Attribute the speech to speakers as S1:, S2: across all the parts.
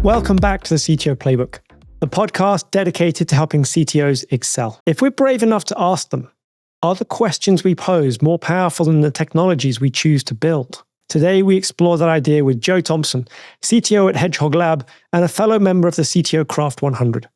S1: Welcome back to the CTO Playbook, the podcast dedicated to helping CTOs excel. If we're brave enough to ask them, are the questions we pose more powerful than the technologies we choose to build? Today, we explore that idea with Joe Thompson, CTO at Hedgehog Lab and a fellow member of the CTO Craft 100.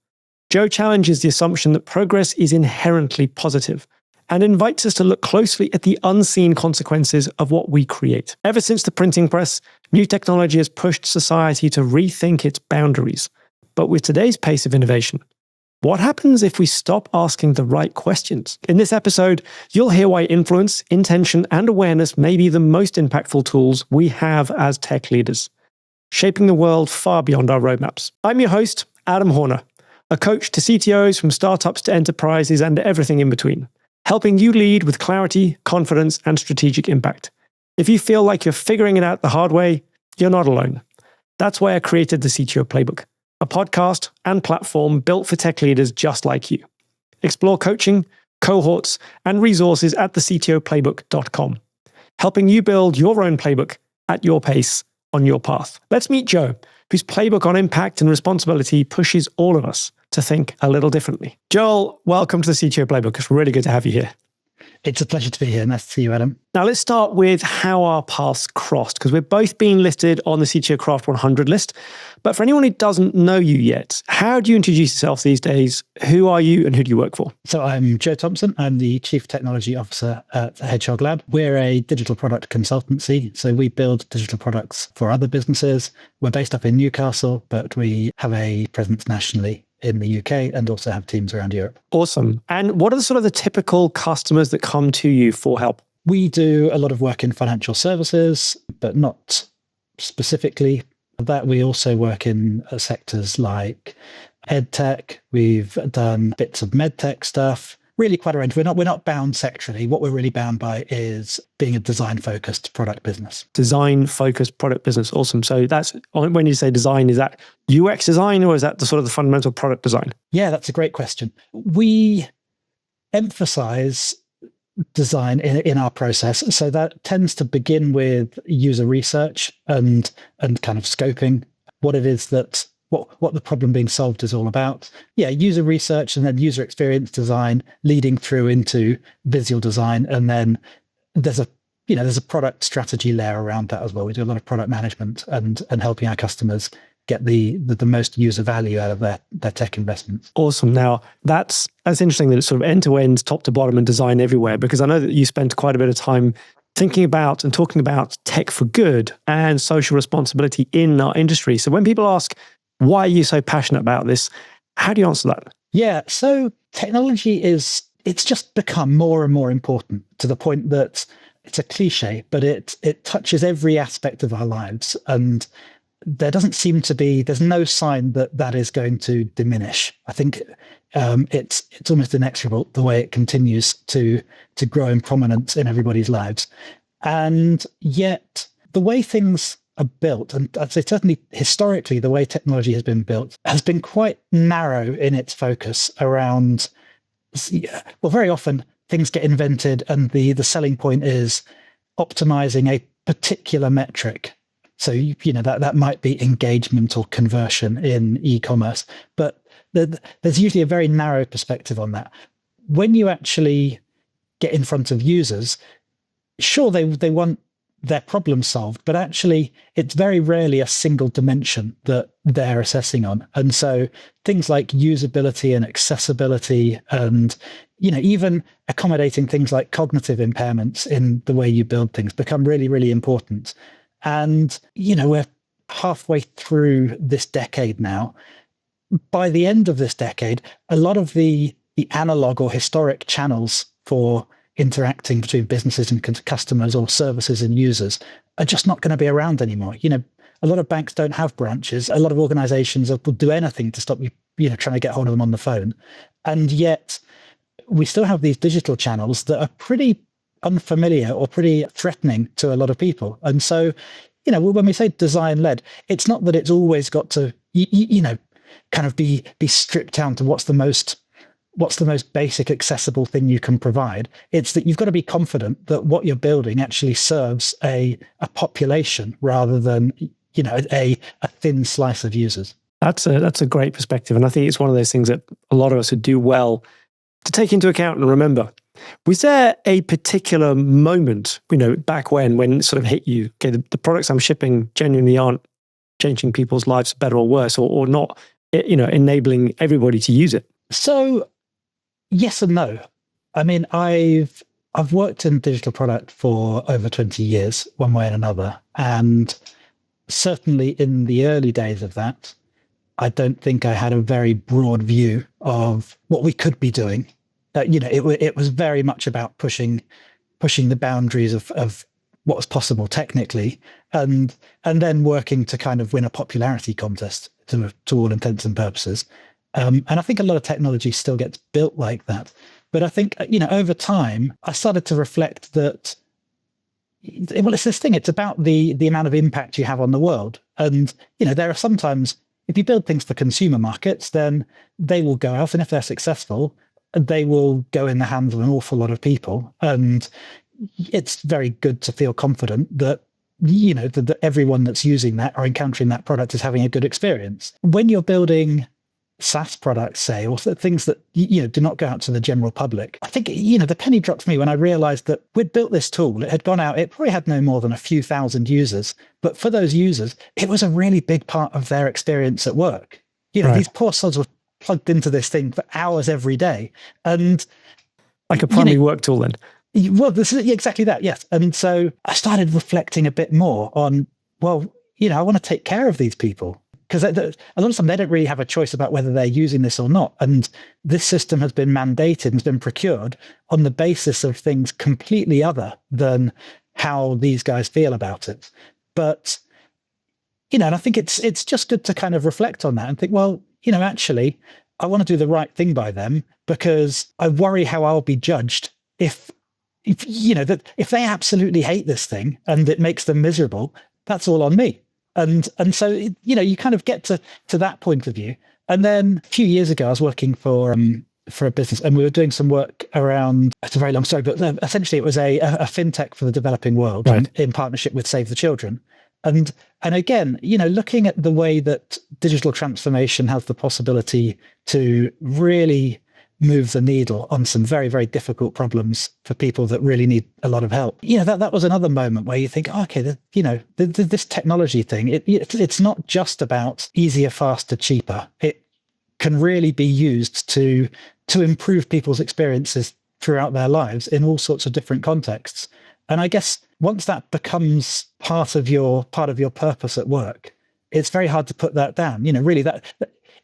S1: Joe challenges the assumption that progress is inherently positive and invites us to look closely at the unseen consequences of what we create. Ever since the printing press, new technology has pushed society to rethink its boundaries. But with today's pace of innovation, what happens if we stop asking the right questions? In this episode, you'll hear why influence, intention, and awareness may be the most impactful tools we have as tech leaders, shaping the world far beyond our roadmaps. I'm your host, Adam Horner, a coach to CTOs from startups to enterprises and everything in between, helping you lead with clarity, confidence, and strategic impact. If you feel like you're figuring it out the hard way, you're not alone. That's why I created the CTO Playbook, a podcast and platform built for tech leaders just like you. Explore coaching, cohorts, and resources at thectoplaybook.com, helping you build your own playbook at your pace on your path. Let's meet Joe, whose playbook on impact and responsibility pushes all of us to think a little differently. Joel, welcome to the CTO Playbook. It's really good to have you here.
S2: It's a pleasure to be here. Nice to see you, Adam.
S1: Now, let's start with how our paths crossed, because we're both being listed on the CTO Craft 100 list. But for anyone who doesn't know you yet, how do you introduce yourself these days? Who are you and who do you work for?
S2: So I'm Joe Thompson. I'm the Chief Technology Officer at Hedgehog Lab. We're a digital product consultancy. So we build digital products for other businesses. We're based up in Newcastle, but we have a presence nationally in the UK and also have teams around Europe.
S1: Awesome. And what are the sort of the typical customers that come to you for help?
S2: We do a lot of work in financial services, but not specifically that. We also work in sectors like edtech. We've done bits of medtech stuff, really quite a range. We're not bound sectorally. What we're really bound by is being a design-focused product business.
S1: Design-focused product business. Awesome. So that's, when you say design, is that UX design or is that the sort of the fundamental product design?
S2: Yeah, that's a great question. We emphasize design in our process. So that tends to begin with user research and kind of scoping what it is that what the problem being solved is all about. Yeah, user research and then user experience design leading through into visual design. And then there's a product strategy layer around that as well. We do a lot of product management and helping our customers get the most user value out of their tech investments.
S1: Awesome. Now, that's interesting that it's sort of end-to-end, top to bottom and design everywhere, because I know that you spent quite a bit of time thinking about and talking about tech for good and social responsibility in our industry. So when people ask, why are you so passionate about this? How do you answer that?
S2: Yeah, so technology it's just become more and more important to the point that it's a cliche, but it touches every aspect of our lives. And there doesn't seem to be, there's no sign that is going to diminish. I think it's almost inexorable the way it continues to grow in prominence in everybody's lives. And yet the way things are built, and I'd say certainly historically, the way technology has been built has been quite narrow in its focus around, well, very often things get invented and the selling point is optimizing a particular metric. So, that might be engagement or conversion in e-commerce, but there's usually a very narrow perspective on that. When you actually get in front of users, sure, they want their problem solved, but actually it's very rarely a single dimension that they're assessing on. And so things like usability and accessibility and, even accommodating things like cognitive impairments in the way you build things become really, really important. And, we're halfway through this decade now. By the end of this decade, a lot of the analog or historic channels for interacting between businesses and customers or services and users are just not going to be around anymore. A lot of banks don't have branches. A lot of organizations will do anything to stop you, trying to get hold of them on the phone. And yet we still have these digital channels that are pretty unfamiliar or pretty threatening to a lot of people. And so, when we say design led, it's not that it's always got to, kind of be stripped down to what's the most basic accessible thing you can provide. It's that you've got to be confident that what you're building actually serves a population rather than a thin slice of users.
S1: That's a great perspective. And I think it's one of those things that a lot of us would do well to take into account and remember. Was there a particular moment, back when it sort of hit you, okay, the products I'm shipping genuinely aren't changing people's lives for better or worse, or not, enabling everybody to use it?
S2: So yes and no. I mean, I've worked in digital product for over 20 years, one way and another. And certainly in the early days of that, I don't think I had a very broad view of what we could be doing. It was very much about pushing the boundaries of what was possible technically, and then working to kind of win a popularity contest to all intents and purposes. And I think a lot of technology still gets built like that. But I think, over time, I started to reflect that, well, it's this thing, it's about the amount of impact you have on the world. And, there are sometimes, if you build things for consumer markets, then they will go out, and if they're successful, they will go in the hands of an awful lot of people. And it's very good to feel confident that, that everyone that's using that or encountering that product is having a good experience. When you're building SaaS products, say, or things that, do not go out to the general public, I think, the penny dropped for me when I realized that we'd built this tool. It had gone out, it probably had no more than a few thousand users, but for those users, it was a really big part of their experience at work.
S1: Right.
S2: These poor sods were plugged into this thing for hours every day. And
S1: like a primary work tool then.
S2: Well, this is exactly that, yes. And so I started reflecting a bit more on, well, I want to take care of these people, because a lot of time they don't really have a choice about whether they're using this or not. And this system has been mandated and has been procured on the basis of things completely other than how these guys feel about it. But, and I think it's just good to kind of reflect on that and think, well, actually, I want to do the right thing by them, because I worry how I'll be judged if they absolutely hate this thing and it makes them miserable. That's all on me. And so, you kind of get to that point of view. And then a few years ago, I was working for a business, and we were doing some work around, it's a very long story, but essentially it was a fintech for the developing world,
S1: right,
S2: in partnership with Save the Children. And again, looking at the way that digital transformation has the possibility to really move the needle on some very, very difficult problems for people that really need a lot of help. That was another moment where you think, oh, okay, this technology thing, it's not just about easier, faster, cheaper. It can really be used to improve people's experiences throughout their lives in all sorts of different contexts. And I guess once that becomes part of your purpose at work, it's very hard to put that down. Really,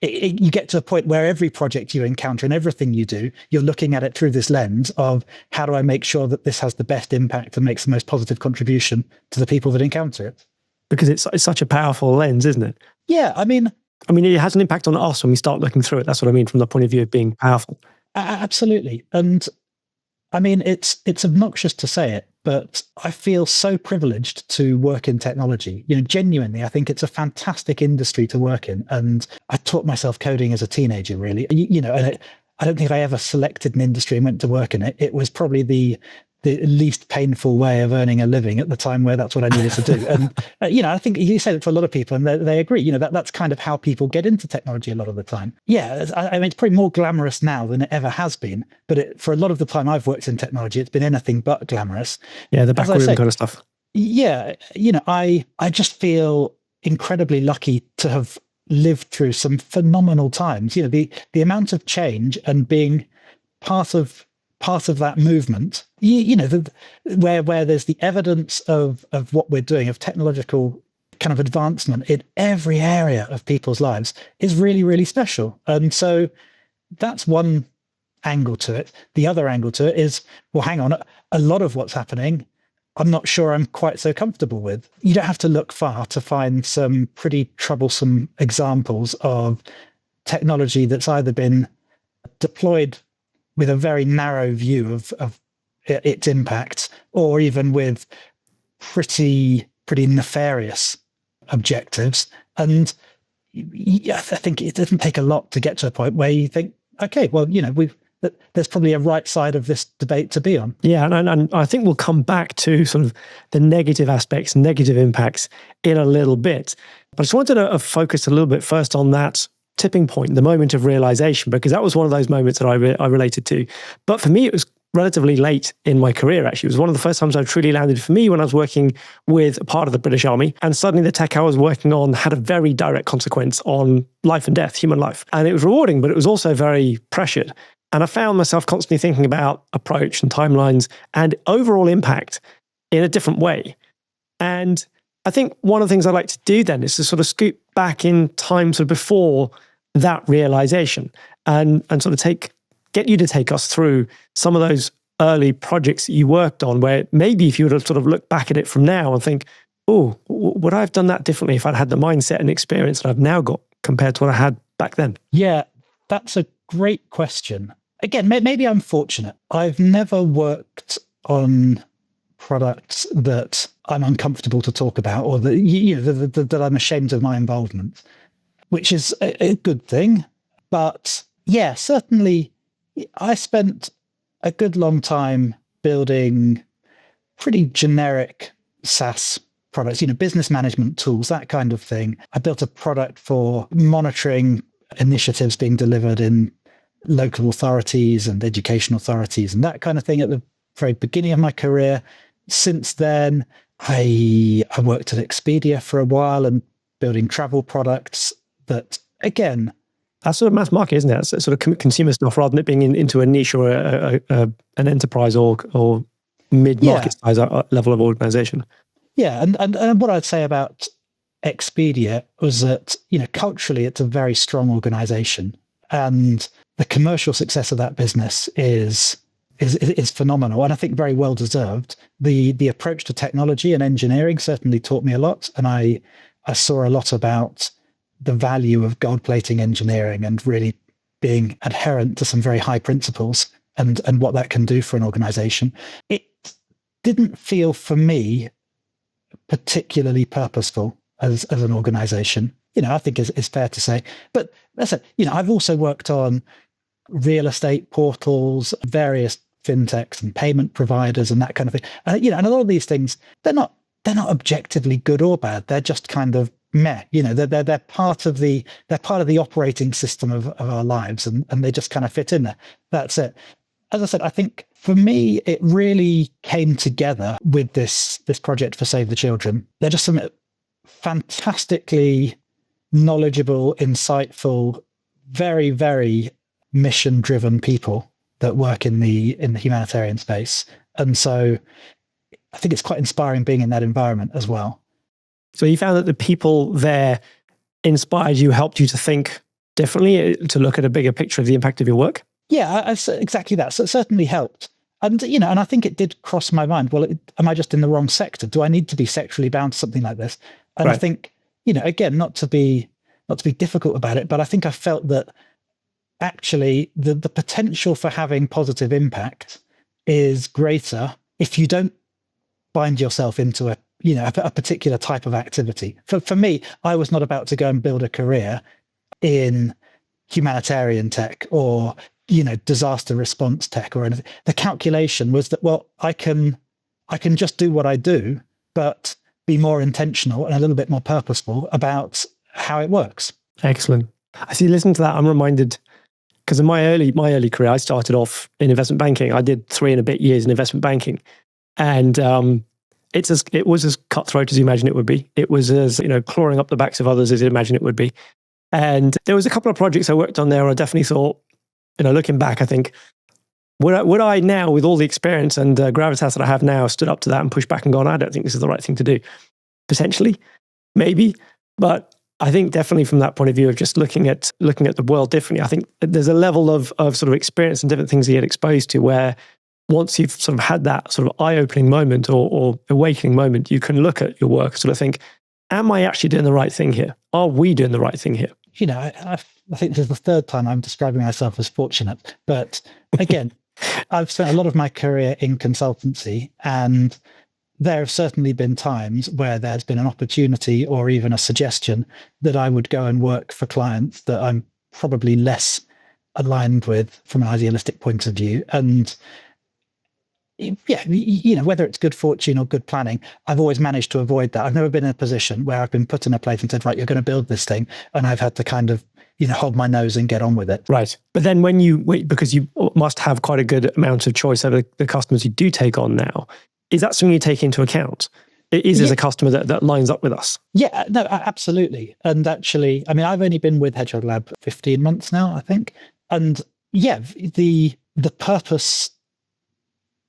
S2: you get to a point where every project you encounter and everything you do, you're looking at it through this lens of, how do I make sure that this has the best impact and makes the most positive contribution to the people that encounter it?
S1: Because it's such a powerful lens, isn't it?
S2: Yeah, I mean,
S1: it has an impact on us when we start looking through it. That's what I mean from the point of view of being powerful.
S2: Absolutely. And I mean, it's obnoxious to say it, but I feel so privileged to work in technology. Genuinely, I think it's a fantastic industry to work in. And I taught myself coding as a teenager, really. And I don't think I ever selected an industry and went to work in it. It was probably the least painful way of earning a living at the time, where that's what I needed to do. And, I think you say that to a lot of people, and they agree, that's kind of how people get into technology a lot of the time. Yeah, I mean, it's probably more glamorous now than it ever has been, but for a lot of the time I've worked in technology, it's been anything but glamorous.
S1: Yeah, the backroom kind of stuff.
S2: Yeah, I just feel incredibly lucky to have lived through some phenomenal times. The amount of change and being part of that movement, where there's the evidence of what we're doing, of technological kind of advancement in every area of people's lives, is really, really special. And so that's one angle to it. The other angle to it is, well, hang on, a lot of what's happening, I'm not sure I'm quite so comfortable with. You don't have to look far to find some pretty troublesome examples of technology that's either been deployed with a very narrow view of its impact, or even with pretty nefarious objectives. And I think it doesn't take a lot to get to a point where you think, okay, well, there's probably a right side of this debate to be on.
S1: Yeah, and I think we'll come back to sort of the negative aspects, negative impacts in a little bit. But I just wanted to focus a little bit first on that tipping point, the moment of realization, because that was one of those moments that I related to. But for me, it was relatively late in my career, actually. It was one of the first times I truly landed for me when I was working with a part of the British Army. And suddenly the tech I was working on had a very direct consequence on life and death, human life. And it was rewarding, but it was also very pressured. And I found myself constantly thinking about approach and timelines and overall impact in a different way. And I think one of the things I like to do then is to sort of scoot back in time sort of before that realization and sort of get you to take us through some of those early projects that you worked on, where maybe if you were to sort of look back at it from now and think, oh, would I have done that differently if I'd had the mindset and experience that I've now got compared to what I had back then?
S2: Yeah, that's a great question. Again, maybe I'm fortunate. I've never worked on products that I'm uncomfortable to talk about, or that I'm ashamed of my involvement, which is a good thing. But yeah, certainly I spent a good long time building pretty generic SaaS products, business management tools, that kind of thing. I built a product for monitoring initiatives being delivered in local authorities and education authorities and that kind of thing at the very beginning of my career. Since then, I worked at Expedia for a while and building travel products that, again...
S1: That's sort of mass market, isn't it? That's sort of consumer stuff rather than it being into a niche or an enterprise or mid-market size level of organization.
S2: Yeah, and what I'd say about Expedia was that, culturally, it's a very strong organization, and the commercial success of that business is phenomenal, and I think very well deserved. The approach to technology and engineering certainly taught me a lot, and I saw a lot about the value of gold-plating engineering and really being adherent to some very high principles and what that can do for an organization. It didn't feel for me particularly purposeful as an organization, I think is fair to say. But that's it. I've also worked on real estate portals, various fintechs and payment providers and that kind of thing. And a lot of these things, they're not objectively good or bad. They're just kind of meh. They're part of the operating system of our lives, and they just kind of fit in there. That's it. As I said, I think for me, it really came together with this project for Save the Children. They're just some fantastically knowledgeable, insightful, very, very mission-driven people that work in the humanitarian space. And so I think it's quite inspiring being in that environment as well.
S1: So you found that the people there inspired you, helped you to think differently, to look at a bigger picture of the impact of your work?
S2: Yeah, exactly that. So it certainly helped. And, and I think it did cross my mind. Well, am I just in the wrong sector? Do I need to be sexually bound to something like this? And right. I think, again, not to be difficult about it, but I think I felt that actually the potential for having positive impact is greater if you don't bind yourself into a particular type of activity. For me, I was not about to go and build a career in humanitarian tech or, disaster response tech or anything. The calculation was that, well, I can just do what I do, but be more intentional and a little bit more purposeful about how it works.
S1: Excellent. I see, listening to that, I'm reminded, because in my early career, I started off in investment banking. I did 3 and a bit years in investment banking. And it was as cutthroat as you imagine it would be. It was as, clawing up the backs of others as you imagine it would be. And there was a couple of projects I worked on there where I definitely thought, looking back, I think, would I now, with all the experience and gravitas that I have now, stood up to that and pushed back and gone, I don't think this is the right thing to do? Potentially, maybe. But I think definitely from that point of view of just looking at the world differently, I think there's a level of sort of experience and different things you get exposed to where once you've sort of had that sort of eye-opening moment or awakening moment, you can look at your work and sort of think, am I actually doing the right thing here? Are we doing the right thing here?
S2: I think this is the third time I'm describing myself as fortunate. But again, I've spent a lot of my career in consultancy, and there have certainly been times where there's been an opportunity or even a suggestion that I would go and work for clients that I'm probably less aligned with from an idealistic point of view. And yeah, whether it's good fortune or good planning, I've always managed to avoid that. I've never been in a position where I've been put in a place and said, right, you're going to build this thing. And I've had to kind of, hold my nose and get on with it.
S1: Right. But then because you must have quite a good amount of choice over the customers you do take on now, is that something you take into account? As a customer that lines up with us?
S2: Yeah, no, absolutely. And actually, I mean, I've only been with Hedgehog Lab 15 months now, I think. And yeah, the purpose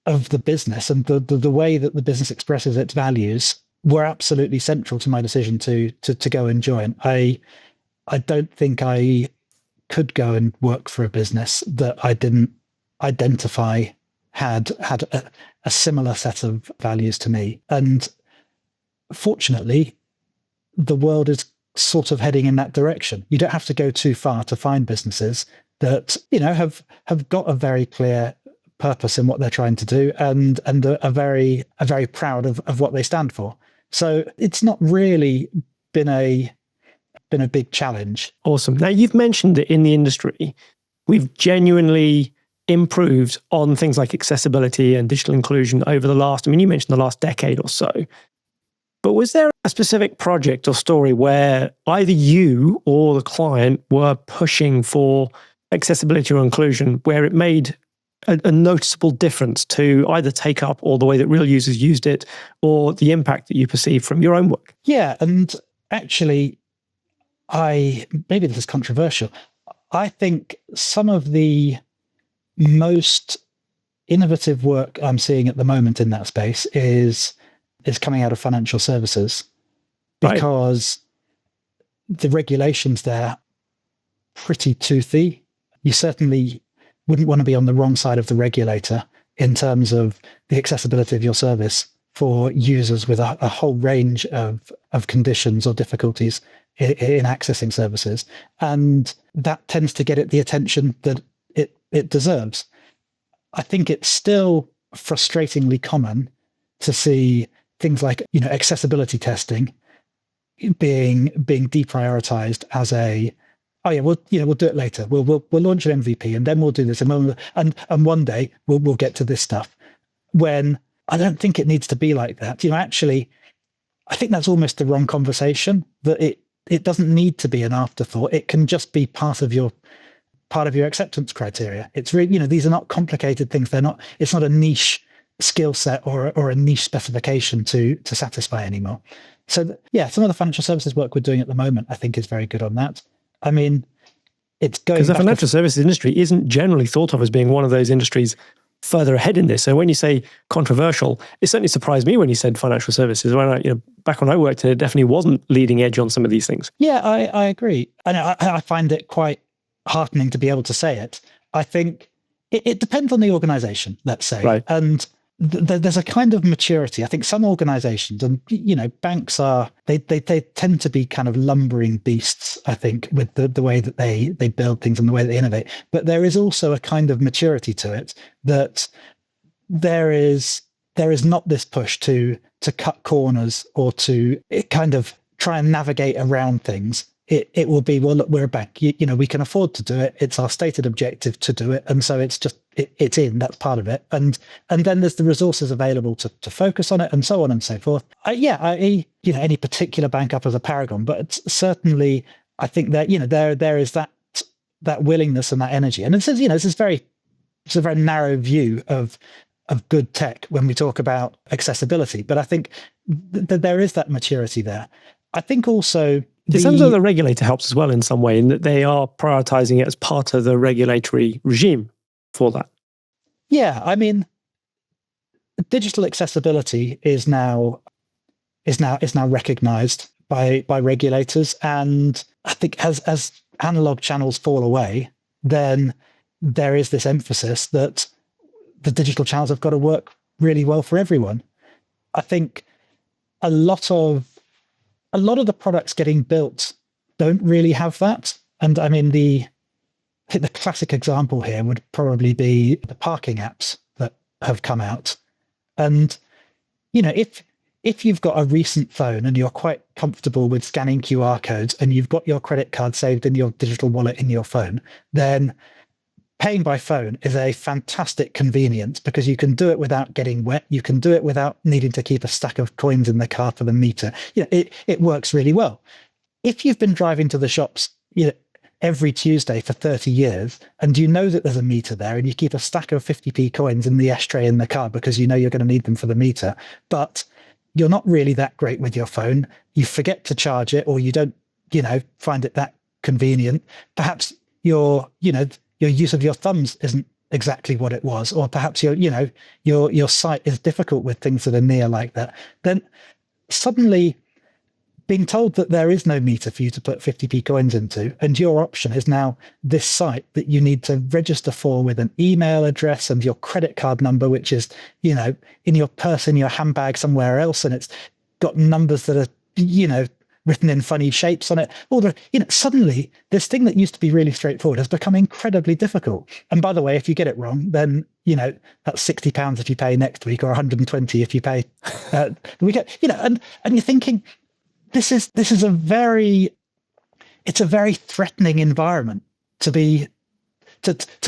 S2: of the business and the way that the business expresses its values were absolutely central to my decision to go and join. I don't think I could go and work for a business that I didn't identify had a similar set of values to me. And fortunately, the world is sort of heading in that direction. You don't have to go too far to find businesses that have got a very clear purpose in what they're trying to do and are very proud of what they stand for. So it's not really been a big challenge.
S1: Awesome. Now, you've mentioned that in the industry, we've genuinely improved on things like accessibility and digital inclusion over you mentioned the last decade or so. But was there a specific project or story where either you or the client were pushing for accessibility or inclusion where it made a noticeable difference to either take up or the way that real users used it or the impact that you perceive from your own work?
S2: Yeah, and actually, maybe this is controversial. I think some of the most innovative work I'm seeing at the moment in that space is coming out of financial services, because the regulations there are pretty toothy. You certainly wouldn't want to be on the wrong side of the regulator in terms of the accessibility of your service for users with a whole range of conditions or difficulties in accessing services. And that tends to get it the attention that it deserves. I think it's still frustratingly common to see things like, accessibility testing being deprioritized as we'll do it later. We'll launch an MVP and then we'll do this and one day we'll get to this stuff. When I don't think it needs to be like that. Actually, I think that's almost the wrong conversation. That it doesn't need to be an afterthought. It can just be part of your acceptance criteria. It's really, these are not complicated things. It's not a niche skill set or a niche specification to satisfy anymore. So some of the financial services work we're doing at the moment, I think, is very good on that. I mean, it's going
S1: because the financial services industry isn't generally thought of as being one of those industries further ahead in this. So when you say controversial, it certainly surprised me when you said financial services. Back when I worked, it definitely wasn't leading edge on some of these things.
S2: Yeah, I agree, and I find it quite heartening to be able to say it. I think it depends on the organization, let's say,
S1: right.
S2: And there's a kind of maturity. I think some organizations and banks they tend to be kind of lumbering beasts, I think, with the way that they build things and the way that they innovate. But there is also a kind of maturity to it that there is not this push to cut corners or to kind of try and navigate around things. It will be, well, look, we're a bank. We can afford to do it. It's our stated objective to do it, and so it's just it's in. That's part of it, and then there's the resources available to focus on it, and so on and so forth. Any particular bank up as a paragon, but certainly I think that there is that willingness and that energy, and it's a very narrow view of good tech when we talk about accessibility. But I think there is that maturity there. I think also.
S1: It sounds like the regulator helps as well in some way, in that they are prioritizing it as part of the regulatory regime for that.
S2: Yeah, I mean, digital accessibility is now recognized by regulators, and I think as analog channels fall away, then there is this emphasis that the digital channels have got to work really well for everyone. I think a lot of the products getting built don't really have that. And I mean, I think the classic example here would probably be the parking apps that have come out. And, if you've got a recent phone and you're quite comfortable with scanning QR codes and you've got your credit card saved in your digital wallet in your phone, then paying by phone is a fantastic convenience because you can do it without getting wet. You can do it without needing to keep a stack of coins in the car for the meter. It works really well. If you've been driving to the shops, every Tuesday for 30 years, and you know that there's a meter there, and you keep a stack of 50p coins in the ashtray in the car because you know you're going to need them for the meter, but you're not really that great with your phone. You forget to charge it, or you don't, find it that convenient. Perhaps your use of your thumbs isn't exactly what it was, or perhaps your sight is difficult with things that are near like that. Then suddenly, being told that there is no meter for you to put 50p coins into, and your option is now this site that you need to register for with an email address and your credit card number, which is, in your purse, in your handbag somewhere else, and it's got numbers that are, written in funny shapes on it. Suddenly this thing that used to be really straightforward has become incredibly difficult. And by the way, if you get it wrong, then, that's £60 if you pay next week, or 120 if you pay the weekend, and you're thinking, This is a very threatening environment to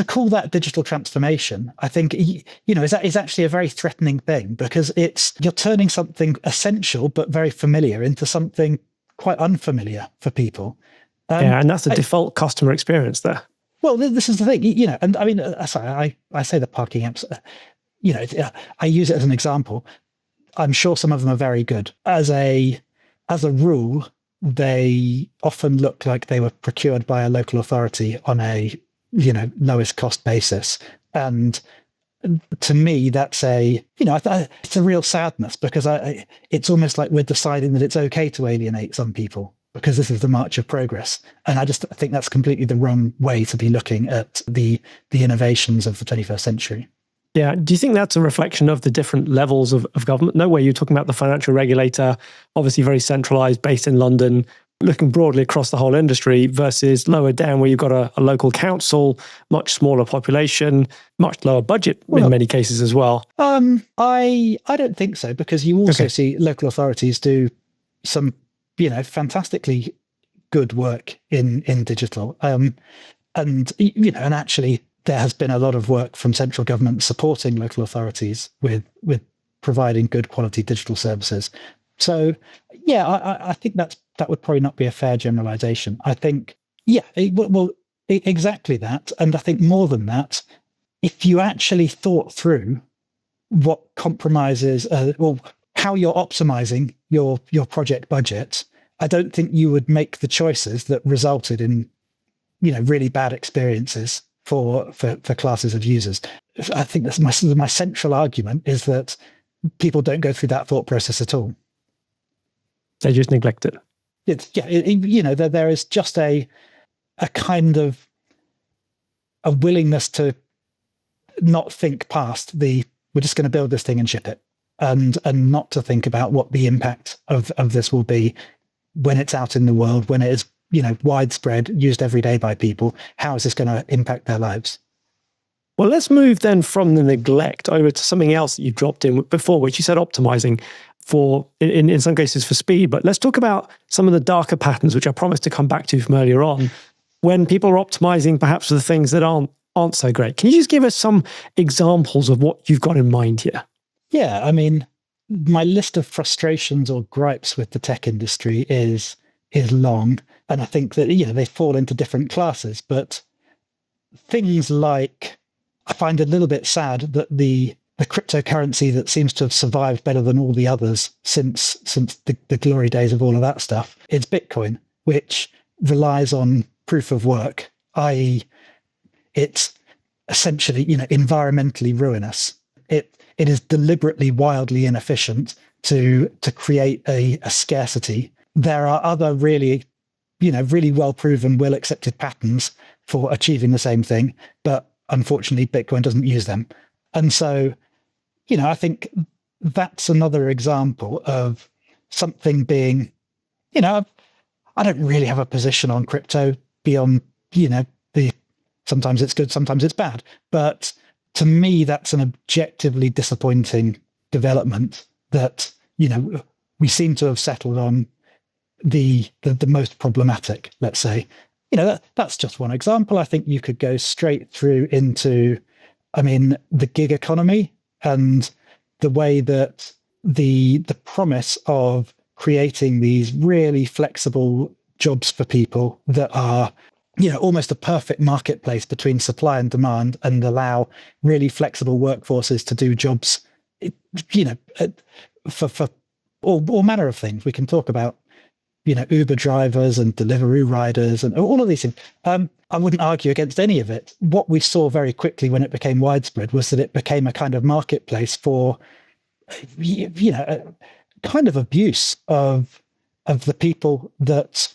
S2: call that digital transformation. I think is actually a very threatening thing, because you're turning something essential but very familiar into something quite unfamiliar for people.
S1: And that's the default customer experience there.
S2: Well, this is the thing, and I mean, sorry, I say the parking apps, I use it as an example. I'm sure some of them are very good. As a rule, they often look like they were procured by a local authority on a, lowest cost basis. And to me, that's it's a real sadness, because it's almost like we're deciding that it's okay to alienate some people because this is the march of progress. And I think that's completely the wrong way to be looking at the innovations of the 21st century.
S1: Yeah. Do you think that's a reflection of the different levels of government? No way you're talking about the financial regulator, obviously very centralized, based in London, looking broadly across the whole industry, versus lower down where you've got a local council, much smaller population, much lower budget in many cases as well.
S2: I don't think so, because you also see local authorities do some, fantastically good work in digital. And actually, there has been a lot of work from central government supporting local authorities with providing good quality digital services. So, I think that would probably not be a fair generalization. I think, exactly that. And I think more than that, if you actually thought through what compromises, how you're optimizing your project budget, I don't think you would make the choices that resulted in, really bad experiences for classes of users. I think that's my central argument, is that people don't go through that thought process at all.
S1: They just neglect it.
S2: There is just a kind of a willingness to not think past we're just going to build this thing and ship it, and not to think about what the impact of this will be when it's out in the world, when it is widespread, used every day by people. How is this going to impact their lives?
S1: Well, let's move then from the neglect over to something else that you dropped in before, which you said optimizing for, in some cases, for speed. But let's talk about some of the darker patterns, which I promised to come back to from earlier on, when people are optimizing perhaps for the things that aren't so great. Can you just give us some examples of what you've got in mind here?
S2: Yeah, I mean, my list of frustrations or gripes with the tech industry is long. And I think that, they fall into different classes. But things like, I find it a little bit sad that the cryptocurrency that seems to have survived better than all the others since the glory days of all of that stuff is Bitcoin, which relies on proof of work, i.e. it's essentially, environmentally ruinous. It is deliberately wildly inefficient to create a scarcity. There are other really well-proven, well-accepted patterns for achieving the same thing, but unfortunately, Bitcoin doesn't use them. And so, I think that's another example of something being, I don't really have a position on crypto beyond, sometimes it's good, sometimes it's bad. But to me, that's an objectively disappointing development that, we seem to have settled on the most problematic, let's say. that's just one example. I think you could go straight through into, the gig economy and the way that the promise of creating these really flexible jobs for people that are, almost a perfect marketplace between supply and demand, and allow really flexible workforces to do jobs, for all manner of things. We can talk about, Uber drivers and Deliveroo riders and all of these things. I wouldn't argue against any of it. What we saw very quickly when it became widespread was that it became a kind of marketplace for, kind of abuse of the people that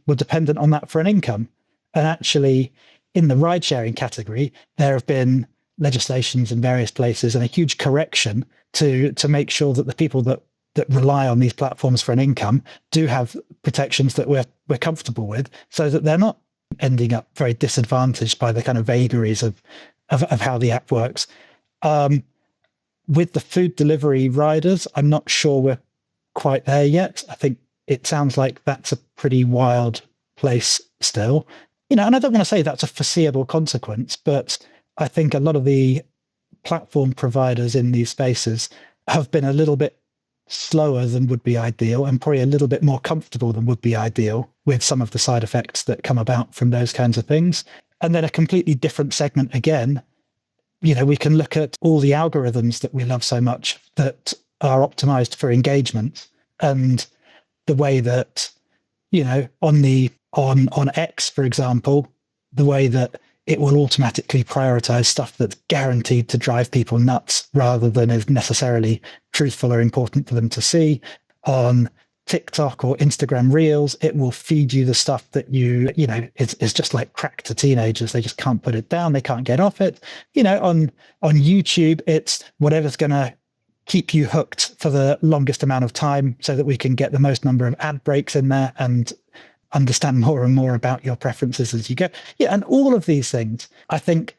S2: were dependent on that for an income. And actually, in the ride-sharing category, there have been legislations in various places and a huge correction to make sure that the people that rely on these platforms for an income do have protections that we're comfortable with, so that they're not ending up very disadvantaged by the kind of vagaries of how the app works. With the food delivery riders, I'm not sure we're quite there yet. I think it sounds like that's a pretty wild place still. And I don't want to say that's a foreseeable consequence, but I think a lot of the platform providers in these spaces have been a little bit slower than would be ideal, and probably a little bit more comfortable than would be ideal with some of the side effects that come about from those kinds of things. And then a completely different segment again, we can look at all the algorithms that we love so much that are optimized for engagement, and the way that, on X, for example, the way that it will automatically prioritize stuff that's guaranteed to drive people nuts rather than is necessarily truthful or important for them to see. On TikTok or Instagram Reels, it will feed you the stuff that it's just like crack to teenagers. They just can't put it down. They can't get off it. On YouTube, it's whatever's going to keep you hooked for the longest amount of time so that we can get the most number of ad breaks in there and understand more and more about your preferences as you go. Yeah, and all of these things, I think,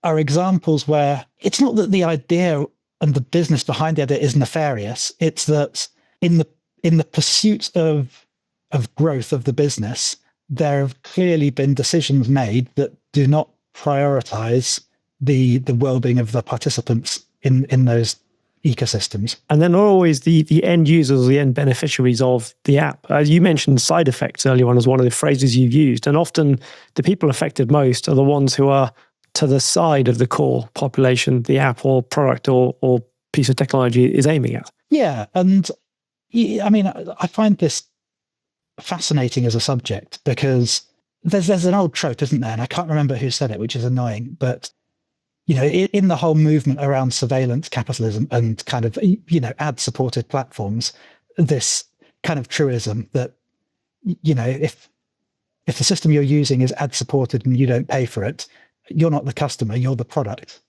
S2: are examples where it's not that the idea and the business behind the idea is nefarious. It's that in the pursuit of growth of the business, there have clearly been decisions made that do not prioritize the well-being of the participants in those ecosystems.
S1: And they're not always the end users or the end beneficiaries of the app. As you mentioned, side effects earlier on as one of the phrases you've used. And often the people affected most are the ones who are to the side of the core population the app or product or piece of technology is aiming at.
S2: Yeah. And I find this fascinating as a subject because there's an old trope, isn't there? And I can't remember who said it, which is annoying, but in the whole movement around surveillance capitalism and kind of, ad-supported platforms, this kind of truism that, if the system you're using is ad-supported and you don't pay for it, you're not the customer, you're the product.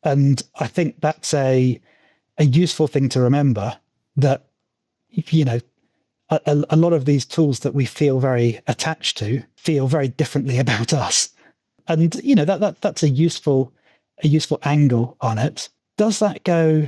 S2: And I think that's a useful thing to remember, that, a lot of these tools that we feel very attached to feel very differently about us. And, that's a useful angle on it. Does that go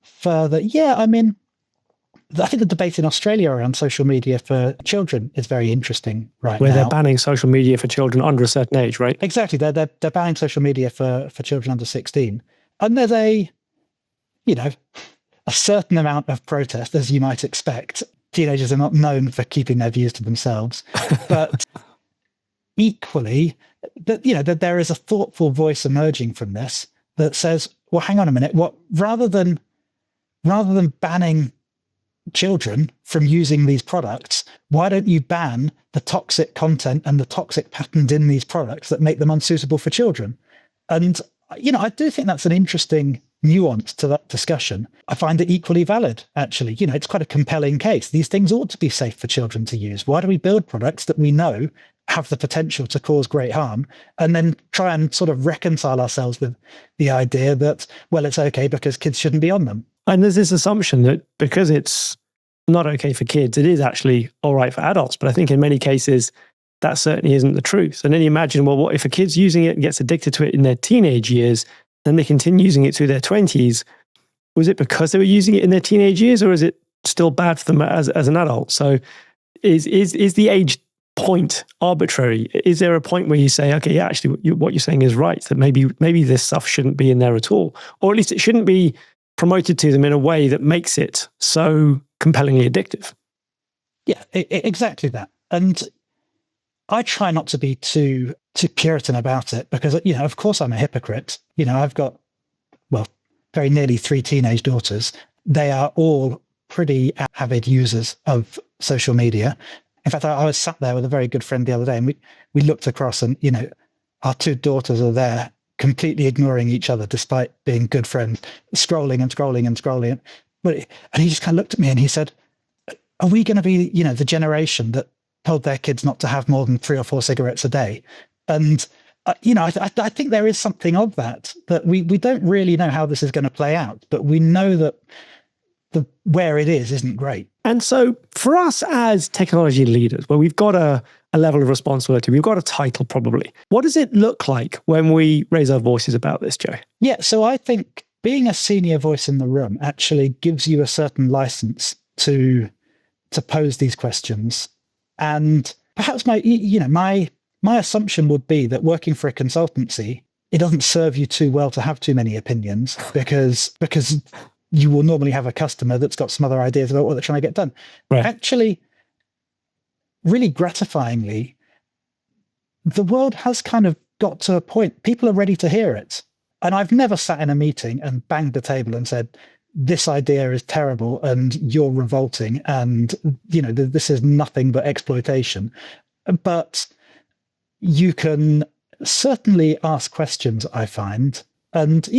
S2: further? Yeah, I think the debate in Australia around social media for children is very interesting right
S1: now. Where they're
S2: now.
S1: banning social media for children under a certain age, right?
S2: Exactly. They're banning social media for children under 16. And there's a certain amount of protest, as you might expect. Teenagers are not known for keeping their views to themselves. But equally, that there is a thoughtful voice emerging from this that says, well, hang on a minute, rather than banning children from using these products, why don't you ban the toxic content and the toxic patterns in these products that make them unsuitable for children? And, I do think that's an interesting nuance to that discussion. I find it equally valid, actually. It's quite a compelling case. These things ought to be safe for children to use. Why do we build products that we know have the potential to cause great harm, and then try and sort of reconcile ourselves with the idea that, well, it's okay because kids shouldn't be on them?
S1: And there's this assumption that because it's not okay for kids, it is actually all right for adults. But I think in many cases, that certainly isn't the truth. And then you imagine, well, what if a kid's using it and gets addicted to it in their teenage years, then they continue using it through their 20s? Was it because they were using it in their teenage years, or is it still bad for them as an adult? So is the age point arbitrary? Is there a point where you say, okay, yeah, actually what you're saying is right, that maybe this stuff shouldn't be in there at all, or at least it shouldn't be promoted to them in a way that makes it so compellingly addictive?
S2: Yeah, exactly that. And I try not to be too Puritan about it because, of course I'm a hypocrite. I've got, very nearly 3 teenage daughters. They are all pretty avid users of social media. In fact, I was sat there with a very good friend the other day, and we looked across, and our 2 daughters are there completely ignoring each other despite being good friends, scrolling and scrolling and scrolling. And he just kind of looked at me and he said, are we going to be, the generation that told their kids not to have more than 3 or 4 cigarettes a day? And I think there is something of that we don't really know how this is going to play out, but we know that where it is isn't great.
S1: And so for us as technology leaders, well, we've got a level of responsibility, we've got a title probably. What does it look like when we raise our voices about this, Joe?
S2: Yeah, so I think being a senior voice in the room actually gives you a certain license to pose these questions. And perhaps my assumption would be that working for a consultancy, it doesn't serve you too well to have too many opinions because you will normally have a customer that's got some other ideas about what they're trying to get done.
S1: Right.
S2: Actually, really gratifyingly, the world has kind of got to a point, people are ready to hear it. And I've never sat in a meeting and banged the table and said, this idea is terrible and you're revolting and, this is nothing but exploitation. But you can certainly ask questions, I find. And,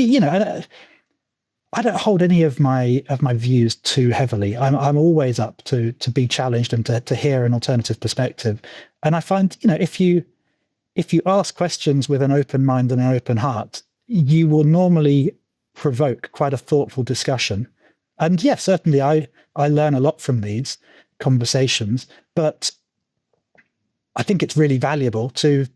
S2: I don't hold any of my views too heavily. I'm always up to be challenged and to hear an alternative perspective. And I find, if you ask questions with an open mind and an open heart, you will normally provoke quite a thoughtful discussion. And yes, certainly I learn a lot from these conversations, but I think it's really valuable to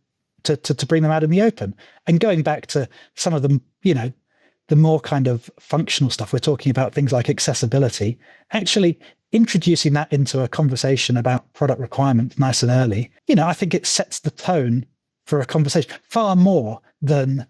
S2: bring them out in the open. And going back to some of them, the more kind of functional stuff, we're talking about things like accessibility, actually introducing that into a conversation about product requirements nice and early, I think it sets the tone for a conversation far more than,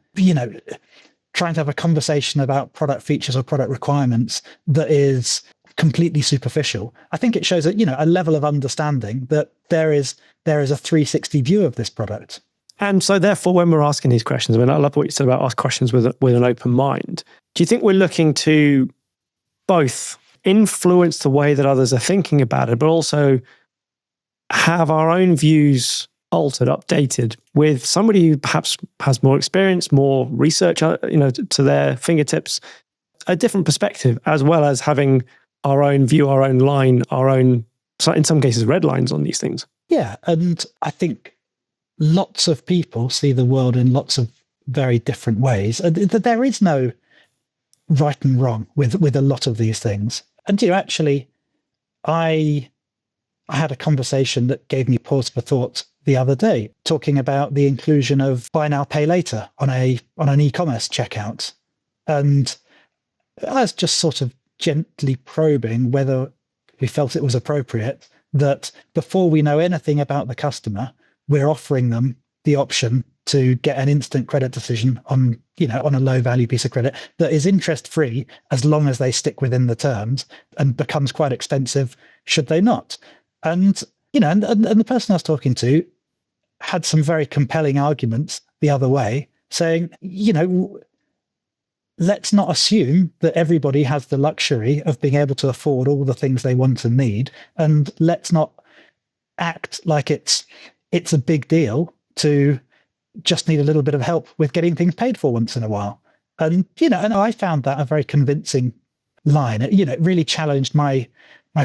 S2: trying to have a conversation about product features or product requirements that is completely superficial. I think it shows a level of understanding that there is a 360 view of this product.
S1: And so therefore, when we're asking these questions, I love what you said about ask questions with an open mind. Do you think we're looking to both influence the way that others are thinking about it, but also have our own views altered, updated with somebody who perhaps has more experience, more research, to their fingertips, a different perspective, as well as having our own view, our own line, our own, in some cases, red lines on these things?
S2: Yeah, and I think lots of people see the world in lots of very different ways. And there is no right and wrong with a lot of these things. And actually, I had a conversation that gave me pause for thought the other day, talking about the inclusion of buy now, pay later on an e-commerce checkout. And I was just sort of gently probing whether we felt it was appropriate that before we know anything about the customer, we're offering them the option to get an instant credit decision on a low value piece of credit that is interest free as long as they stick within the terms, and becomes quite expensive should they not. And and the person I was talking to had some very compelling arguments the other way, saying, let's not assume that everybody has the luxury of being able to afford all the things they want and need, and let's not act like it's a big deal to just need a little bit of help with getting things paid for once in a while. And, and I found that a very convincing line. It really challenged my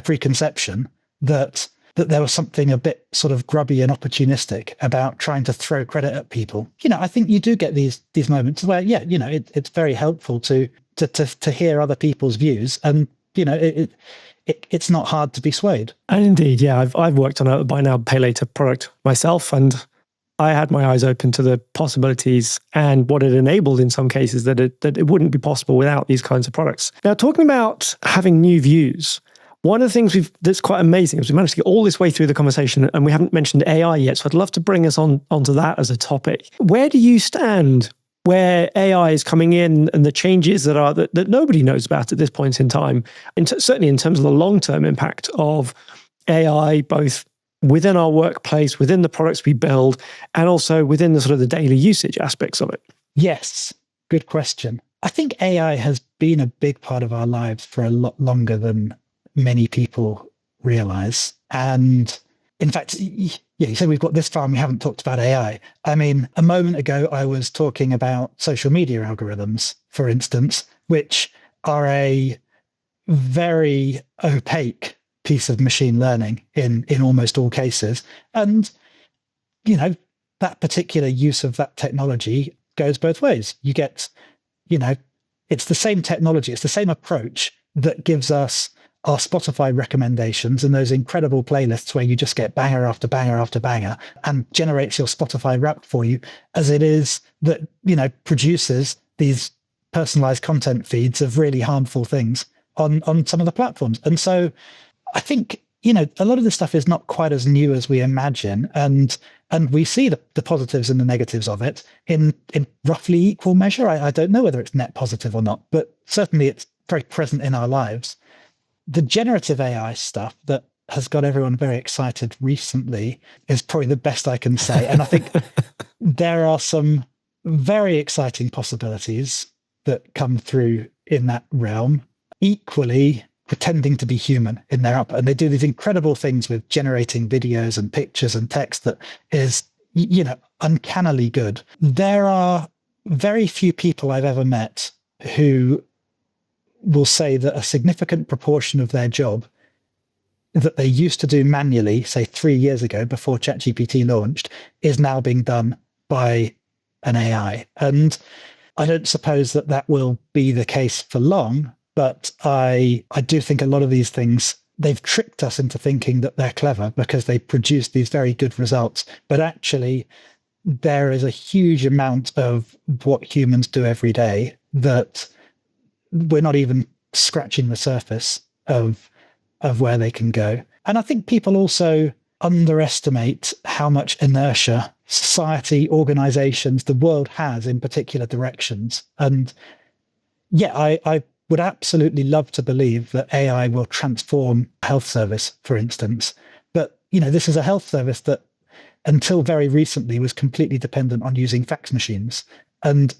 S2: preconception that there was something a bit sort of grubby and opportunistic about trying to throw credit at people. I think you do get these moments where, it's very helpful to hear other people's views, and, it's not hard to be swayed.
S1: And indeed, yeah, I've worked on a buy now, pay later product myself, and I had my eyes open to the possibilities and what it enabled in some cases that it wouldn't be possible without these kinds of products. Now, talking about having new views, One of the things that's quite amazing is we managed to get all this way through the conversation and we haven't mentioned AI yet. So I'd love to bring us onto that as a topic. Where do you stand where AI is coming in and the changes that nobody knows about at this point in time, certainly in terms of the long-term impact of AI, both within our workplace, within the products we build, and also within the sort of the daily usage aspects of it?
S2: Yes, good question. I think AI has been a big part of our lives for a lot longer than many people realize. And in fact, yeah, you said we've got this far and we haven't talked about AI. I mean, a moment ago, I was talking about social media algorithms, for instance, which are a very opaque piece of machine learning in almost all cases. And, that particular use of that technology goes both ways. You get, it's the same technology, it's the same approach that gives us our Spotify recommendations and those incredible playlists where you just get banger after banger after banger and generates your Spotify Wrapped for you, as it is that, produces these personalized content feeds of really harmful things on some of the platforms. And so I think, a lot of this stuff is not quite as new as we imagine. And we see the positives and the negatives of it in roughly equal measure. I don't know whether it's net positive or not, but certainly it's very present in our lives. The generative AI stuff that has got everyone very excited recently is probably the best I can say. And I think there are some very exciting possibilities that come through in that realm, equally pretending to be human in their output. And they do these incredible things with generating videos and pictures and text that is, uncannily good. There are very few people I've ever met who will say that a significant proportion of their job that they used to do manually, say 3 years ago before ChatGPT launched, is now being done by an AI. And I don't suppose that will be the case for long, but I do think a lot of these things, they've tricked us into thinking that they're clever because they produce these very good results. But actually, there is a huge amount of what humans do every day that we're not even scratching the surface of where they can go. And I think people also underestimate how much inertia society, organizations, the world has in particular directions. And yeah, I would absolutely love to believe that AI will transform health service, for instance. But, this is a health service that until very recently was completely dependent on using fax machines. And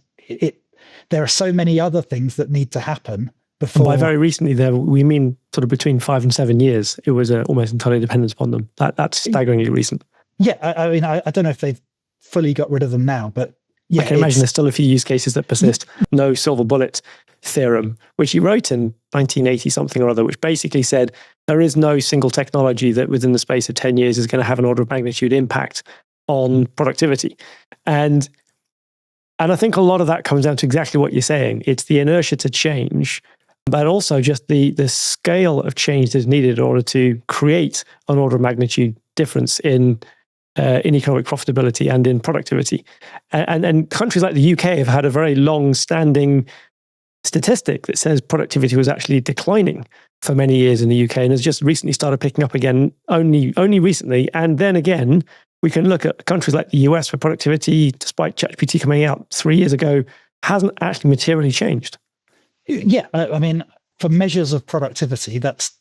S2: there are so many other things that need to happen before.
S1: And by very recently, we mean sort of between 5 and 7 years. It was almost entirely dependent upon them. That's staggeringly recent.
S2: Yeah, I mean, I don't know if they've fully got rid of them now, but yeah,
S1: I can imagine there's still a few use cases that persist. No silver bullet theorem, which he wrote in 1980 something or other, which basically said there is no single technology that within the space of 10 years is going to have an order of magnitude impact on productivity. And I think a lot of that comes down to exactly what you're saying. It's the inertia to change, but also just the scale of change that's needed in order to create an order of magnitude difference in economic profitability and in productivity. And countries like the UK have had a very long-standing statistic that says productivity was actually declining for many years in the UK and has just recently started picking up again, only recently. And then again, we can look at countries like the US where productivity, despite ChatGPT coming out 3 years ago, hasn't actually materially changed.
S2: Yeah, I mean, for measures of productivity, that's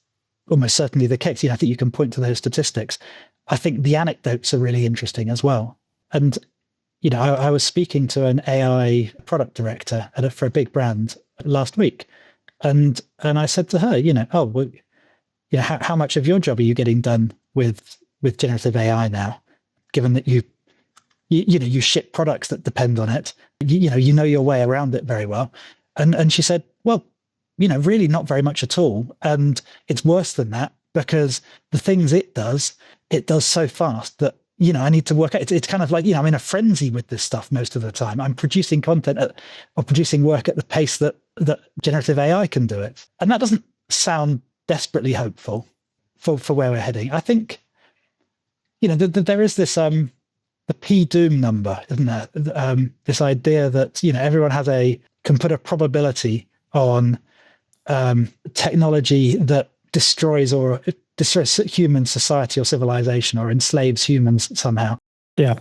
S2: almost certainly the case. I think you can point to those statistics. I think the anecdotes are really interesting as well. And, I was speaking to an AI product director for a big brand last week. And I said to her, how much of your job are you getting done with generative AI now, given that you ship products that depend on it, you know your way around it very well. And she said, well, really not very much at all. And it's worse than that because the things it does so fast that, I need to work out. It's kind of like, I'm in a frenzy with this stuff most of the time. I'm producing content or producing work at the pace that generative AI can do it. And that doesn't sound desperately hopeful for where we're heading. I think, there is this, the P-doom number, isn't there? This idea that, everyone can put a probability on technology that destroys human society or civilization or enslaves humans somehow.
S1: Yeah.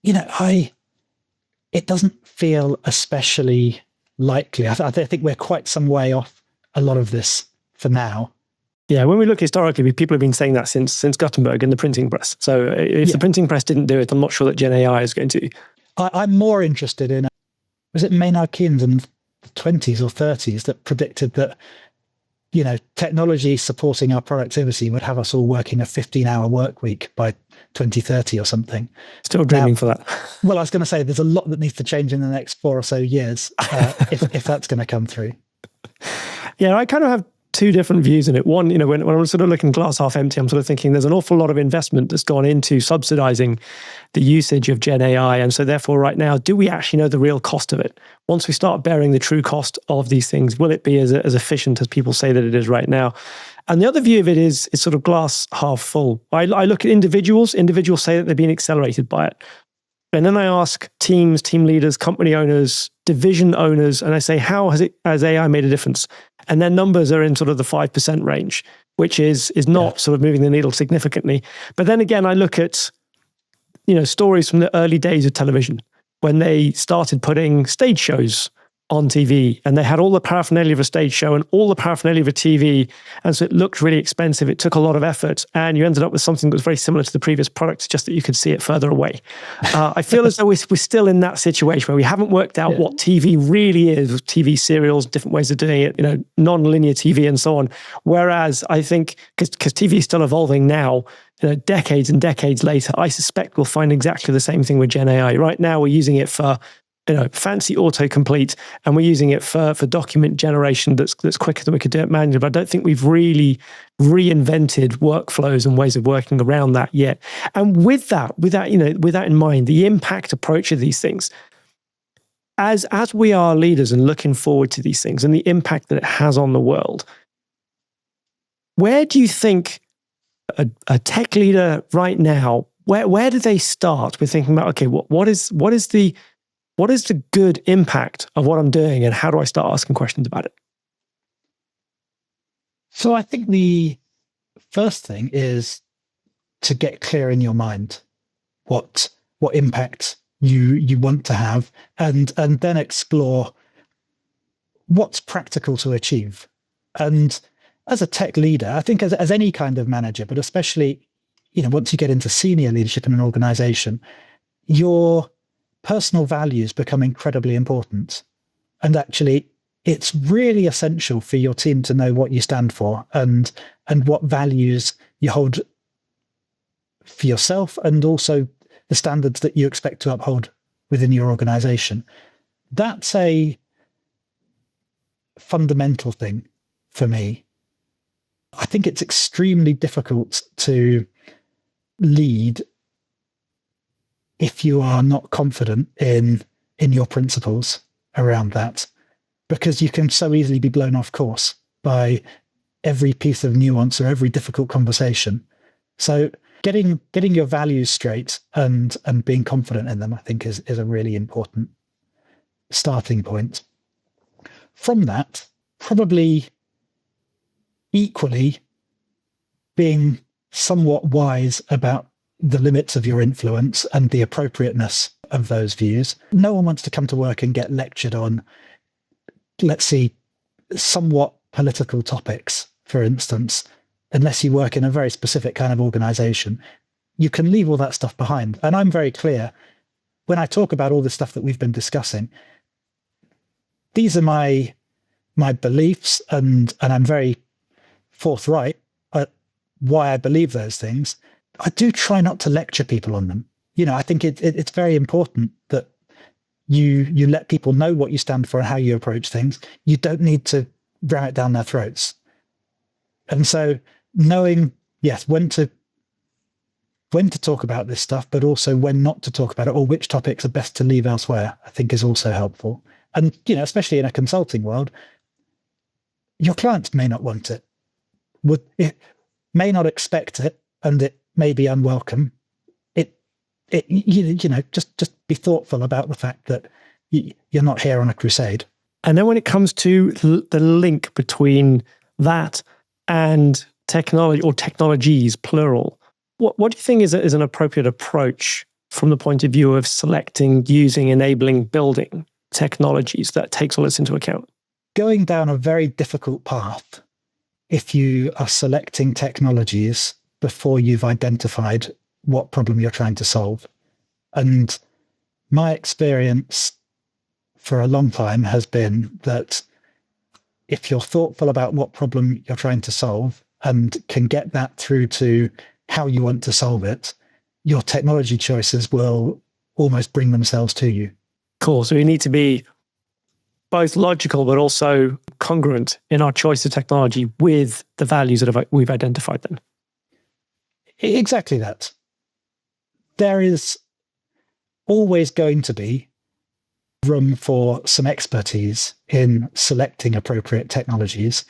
S2: It doesn't feel especially likely. I think we're quite some way off a lot of this for now.
S1: Yeah, when we look historically, people have been saying that since Gutenberg and the printing press. So if the printing press didn't do it, I'm not sure that Gen AI is going to.
S2: I'm more interested in, was it Maynard Keynes in the 20s or 30s that predicted that, technology supporting our productivity would have us all working a 15-hour work week by 2030 or something.
S1: Still dreaming for that.
S2: Well, I was going to say there's a lot that needs to change in the next 4 or so years if that's going to come through.
S1: Yeah, I kind of have two different views in it. One, when I'm sort of looking glass half empty, I'm sort of thinking there's an awful lot of investment that's gone into subsidizing the usage of Gen AI. And so therefore right now, do we actually know the real cost of it? Once we start bearing the true cost of these things, will it be as efficient as people say that it is right now? And the other view of it is sort of glass half full. I look at individuals. Individuals say that they're being accelerated by it. And then I ask teams, team leaders, company owners, division owners, and I say, how has AI made a difference? And their numbers are in sort of the 5% range, which is not sort of moving the needle significantly. But then again, I look at, stories from the early days of television when they started putting stage shows on TV, and they had all the paraphernalia of a stage show and all the paraphernalia of a TV. And so it looked really expensive. It took a lot of effort, and you ended up with something that was very similar to the previous product, just that you could see it further away. I feel as though we're still in that situation where we haven't worked out what TV really is, with TV serials, different ways of doing it, non-linear TV and so on. Whereas I think, because TV is still evolving now, decades and decades later, I suspect we'll find exactly the same thing with Gen AI. Right now, we're using it for fancy autocomplete, and we're using it for document generation that's quicker than we could do it manually. But I don't think we've really reinvented workflows and ways of working around that yet. And with that in mind, the impact approach of these things, as we are leaders and looking forward to these things and the impact that it has on the world, where do you think a tech leader right now, where do they start with thinking about, okay, what is the good impact of what I'm doing, and how do I start asking questions about it?
S2: So I think the first thing is to get clear in your mind what impact you want to have, and then explore what's practical to achieve. And as a tech leader, I think as any kind of manager, but especially once you get into senior leadership in an organization, your personal values become incredibly important. And actually, it's really essential for your team to know what you stand for and what values you hold for yourself, and also the standards that you expect to uphold within your organization. That's a fundamental thing for me. I think it's extremely difficult to lead if you are not confident in your principles around that, because you can so easily be blown off course by every piece of nuance or every difficult conversation. So getting your values straight and being confident in them, I think is a really important starting point. From that, probably equally being somewhat wise about the limits of your influence and the appropriateness of those views. No one wants to come to work and get lectured on, let's see, somewhat political topics, for instance, unless you work in a very specific kind of organization. You can leave all that stuff behind. And I'm very clear when I talk about all the stuff that we've been discussing. These are my beliefs, and I'm very forthright at why I believe those things. I do try not to lecture people on them. I think it's very important that you let people know what you stand for and how you approach things. You don't need to ram it down their throats. And so knowing, yes, when to talk about this stuff, but also when not to talk about it, or which topics are best to leave elsewhere, I think is also helpful. And, especially in a consulting world, your clients may not want it. It may not expect it, and it may be unwelcome. Just be thoughtful about the fact that you're not here on a crusade.
S1: And then when it comes to the link between that and technology, or technologies, plural. What do you think is an appropriate approach from the point of view of selecting, using, enabling, building technologies that takes all this into account?
S2: Going down a very difficult path if you are selecting technologies before you've identified what problem you're trying to solve. And my experience for a long time has been that if you're thoughtful about what problem you're trying to solve and can get that through to how you want to solve it, your technology choices will almost bring themselves to you.
S1: Cool. So we need to be both logical, but also congruent in our choice of technology with the values that we've identified then.
S2: Exactly that. There is always going to be room for some expertise in selecting appropriate technologies.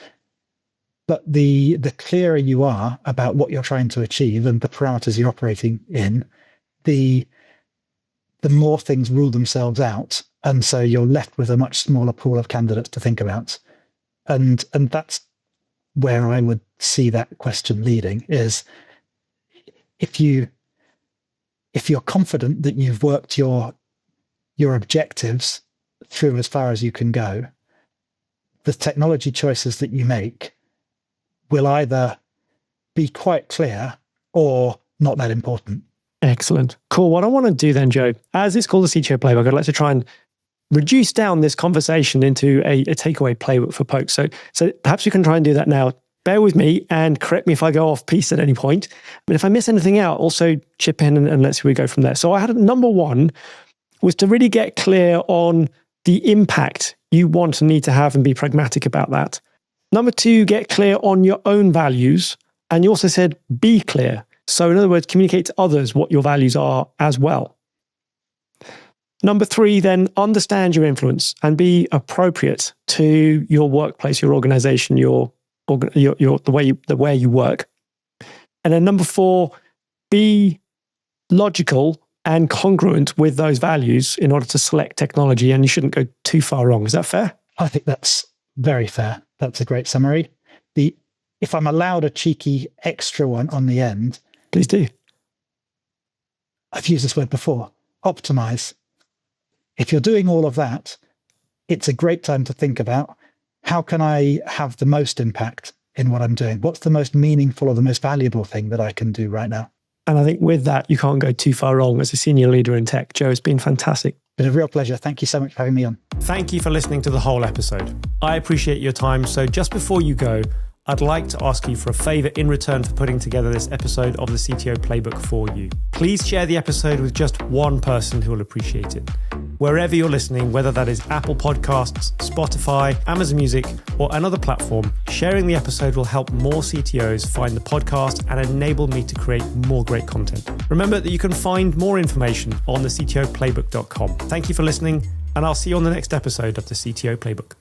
S2: But the clearer you are about what you're trying to achieve and the parameters you're operating in, the more things rule themselves out. And so you're left with a much smaller pool of candidates to think about. And that's where I would see that question leading, is if you're confident that you've worked your objectives through as far as you can go, the technology choices that you make will either be quite clear or not that important.
S1: Excellent. Cool. What I want to do then, Joe, as it's called the CTO playbook, I'd like to try and reduce down this conversation into a takeaway playbook for folks. So perhaps we can try and do that now. Bear with me and correct me if I go off piece at any point. But if I miss anything out, also chip in and let's see where we go from there. So I had number one was to really get clear on the impact you want and need to have and be pragmatic about that. Number two, get clear on your own values. And you also said be clear. So in other words, communicate to others what your values are as well. Number three, then understand your influence and be appropriate to your workplace, your organization, the way you work. And then number four, be logical and congruent with those values in order to select technology, and you shouldn't go too far wrong. Is that fair?
S2: I think that's very fair. That's a great summary. If I'm allowed a cheeky extra one on the end,
S1: please do.
S2: I've used this word before, optimize. If you're doing all of that, it's a great time to think about, how can I have the most impact in what I'm doing? What's the most meaningful or the most valuable thing that I can do right now?
S1: And I think with that, you can't go too far wrong as a senior leader in tech. Joe, it's been fantastic.
S2: It's been a real pleasure. Thank you so much for having me on.
S1: Thank you for listening to the whole episode. I appreciate your time. So just before you go, I'd like to ask you for a favor in return for putting together this episode of the CTO Playbook for you. Please share the episode with just one person who will appreciate it. Wherever you're listening, whether that is Apple Podcasts, Spotify, Amazon Music, or another platform, sharing the episode will help more CTOs find the podcast and enable me to create more great content. Remember that you can find more information on the CTOplaybook.com. Thank you for listening, and I'll see you on the next episode of the CTO Playbook.